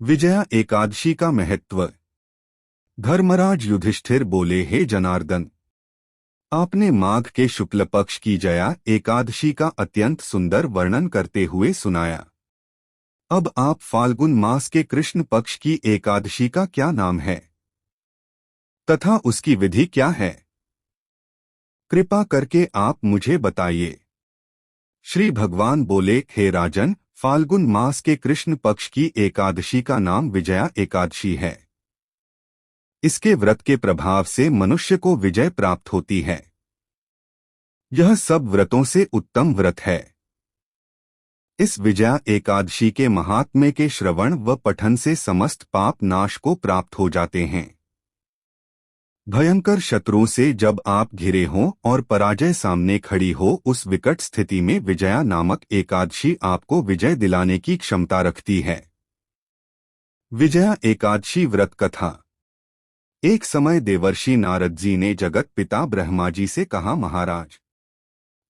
विजया एकादशी का महत्व। धर्मराज युधिष्ठिर बोले, हे जनार्दन, आपने माघ के शुक्ल पक्ष की जया एकादशी का अत्यंत सुंदर वर्णन करते हुए सुनाया। अब आप फाल्गुन मास के कृष्ण पक्ष की एकादशी का क्या नाम है तथा उसकी विधि क्या है? कृपा करके आप मुझे बताइए। श्री भगवान बोले, हे राजन, फाल्गुन मास के कृष्ण पक्ष की एकादशी का नाम विजया एकादशी है। इसके व्रत के प्रभाव से मनुष्य को विजय प्राप्त होती है। यह सब व्रतों से उत्तम व्रत है। इस विजया एकादशी के महात्म्य के श्रवण व पठन से समस्त पाप नाश को प्राप्त हो जाते हैं। भयंकर शत्रुओं से जब आप घिरे हों और पराजय सामने खड़ी हो, उस विकट स्थिति में विजया नामक एकादशी आपको विजय दिलाने की क्षमता रखती है। विजया एकादशी व्रत कथा। एक समय देवर्षि नारद जी ने जगत पिता ब्रह्मा जी से कहा, महाराज,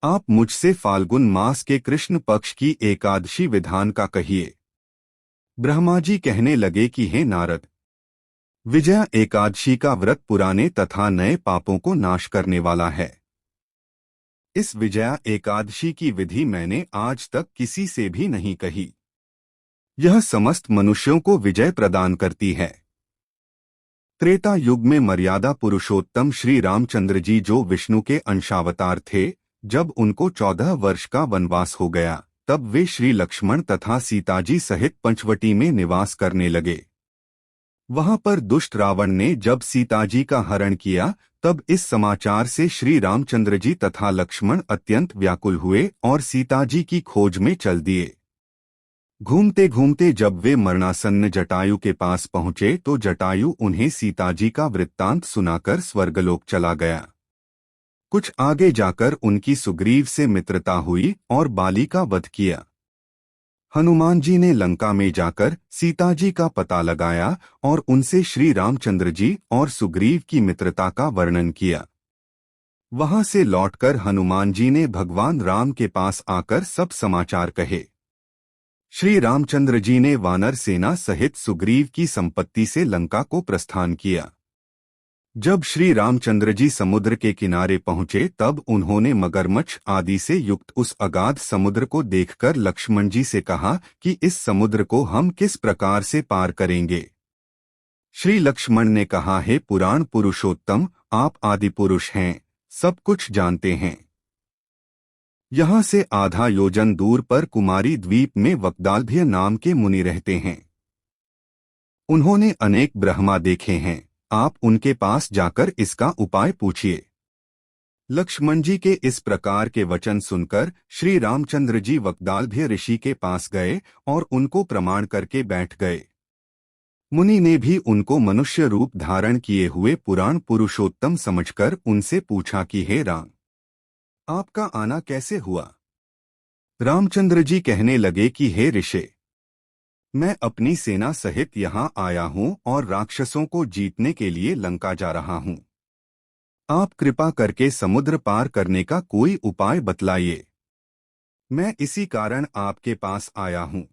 आप मुझसे फाल्गुन मास के कृष्ण पक्ष की एकादशी विधान का कहिए। ब्रह्मा जी कहने लगे कि हे नारद, विजया एकादशी का व्रत पुराने तथा नए पापों को नाश करने वाला है। इस विजया एकादशी की विधि मैंने आज तक किसी से भी नहीं कही। यह समस्त मनुष्यों को विजय प्रदान करती है। त्रेता युग में मर्यादा पुरुषोत्तम श्री रामचंद्र जी, जो विष्णु के अंशावतार थे, जब उनको 14 वर्ष का वनवास हो गया, तब वे श्री लक्ष्मण तथा सीता जी सहित पंचवटी में निवास करने लगे। वहां पर दुष्ट रावण ने जब सीता जी का हरण किया, तब इस समाचार से श्री रामचंद्र जी तथा लक्ष्मण अत्यंत व्याकुल हुए और सीता जी की खोज में चल दिए। घूमते घूमते जब वे मरणासन्न जटायु के पास पहुंचे, तो जटायु उन्हें सीता जी का वृत्तांत सुनाकर स्वर्गलोक चला गया। कुछ आगे जाकर उनकी सुग्रीव से मित्रता हुई और बाली का वध किया। हनुमान जी ने लंका में जाकर सीता जी का पता लगाया और उनसे श्री रामचंद्र जी और सुग्रीव की मित्रता का वर्णन किया। वहां से लौटकर हनुमान जी ने भगवान राम के पास आकर सब समाचार कहे। श्री रामचंद्र जी ने वानर सेना सहित सुग्रीव की संपत्ति से लंका को प्रस्थान किया। जब श्री रामचंद्र जी समुद्र के किनारे पहुंचे, तब उन्होंने मगरमच्छ आदि से युक्त उस अगाध समुद्र को देखकर लक्ष्मण जी से कहा कि इस समुद्र को हम किस प्रकार से पार करेंगे। श्री लक्ष्मण ने कहा, हे पुराण पुरुषोत्तम, आप आदि पुरुष हैं, सब कुछ जानते हैं। यहाँ से आधा योजन दूर पर कुमारी द्वीप में वक्दालभ्य नाम के मुनि रहते हैं। उन्होंने अनेक ब्रह्मा देखे हैं, आप उनके पास जाकर इसका उपाय पूछिए। लक्ष्मण जी के इस प्रकार के वचन सुनकर श्री रामचंद्र जी वक्दालभ्य ऋषि के पास गए और उनको प्रमाण करके बैठ गए। मुनि ने भी उनको मनुष्य रूप धारण किए हुए पुराण पुरुषोत्तम समझकर उनसे पूछा कि हे राम, आपका आना कैसे हुआ? रामचंद्र जी कहने लगे कि हे ऋषि, मैं अपनी सेना सहित यहाँ आया हूँ और राक्षसों को जीतने के लिए लंका जा रहा हूँ। आप कृपा करके समुद्र पार करने का कोई उपाय बतलाइए। मैं इसी कारण आपके पास आया हूँ।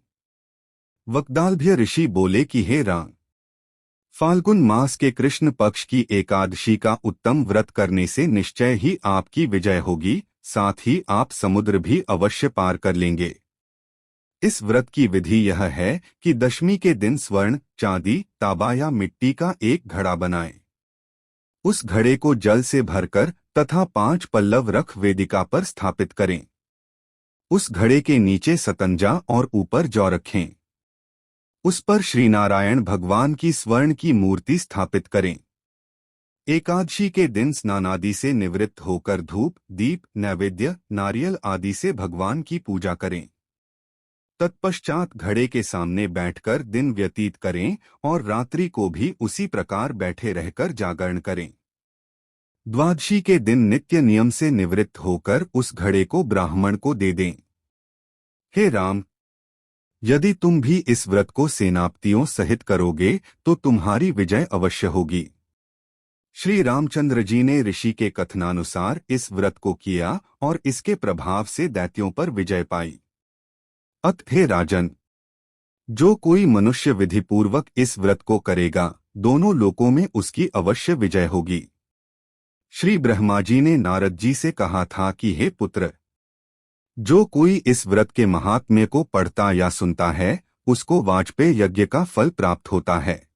वक्दालभ्य ऋषि बोले कि हे राम, फाल्गुन मास के कृष्ण पक्ष की एकादशी का उत्तम व्रत करने से निश्चय ही आपकी विजय होगी, साथ ही आप समुद्र भी अवश्य पार कर लेंगे। इस व्रत की विधि यह है कि दशमी के दिन स्वर्ण, चांदी, तांबा या मिट्टी का एक घड़ा बनाएं। उस घड़े को जल से भरकर तथा 5 पल्लव रख वेदिका पर स्थापित करें। उस घड़े के नीचे सतंजा और ऊपर जौ रखें। उस पर श्रीनारायण भगवान की स्वर्ण की मूर्ति स्थापित करें। एकादशी के दिन स्नानादि से निवृत्त होकर धूप, दीप, नैवेद्य, नारियल आदि से भगवान की पूजा करें। तत्पश्चात घड़े के सामने बैठकर दिन व्यतीत करें और रात्रि को भी उसी प्रकार बैठे रहकर जागरण करें। द्वादशी के दिन नित्य नियम से निवृत्त होकर उस घड़े को ब्राह्मण को दे दें। हे राम, यदि तुम भी इस व्रत को सेनापतियों सहित करोगे तो तुम्हारी विजय अवश्य होगी। श्री रामचंद्र जी ने ऋषि के कथनानुसार इस व्रत को किया और इसके प्रभाव से दैत्यों पर विजय पाई। अत हे राजन, जो कोई मनुष्य विधिपूर्वक इस व्रत को करेगा, दोनों लोकों में उसकी अवश्य विजय होगी। श्री ब्रह्मा जी ने नारद जी से कहा था कि हे पुत्र, जो कोई इस व्रत के महात्म्य को पढ़ता या सुनता है, उसको वाजपेय यज्ञ का फल प्राप्त होता है।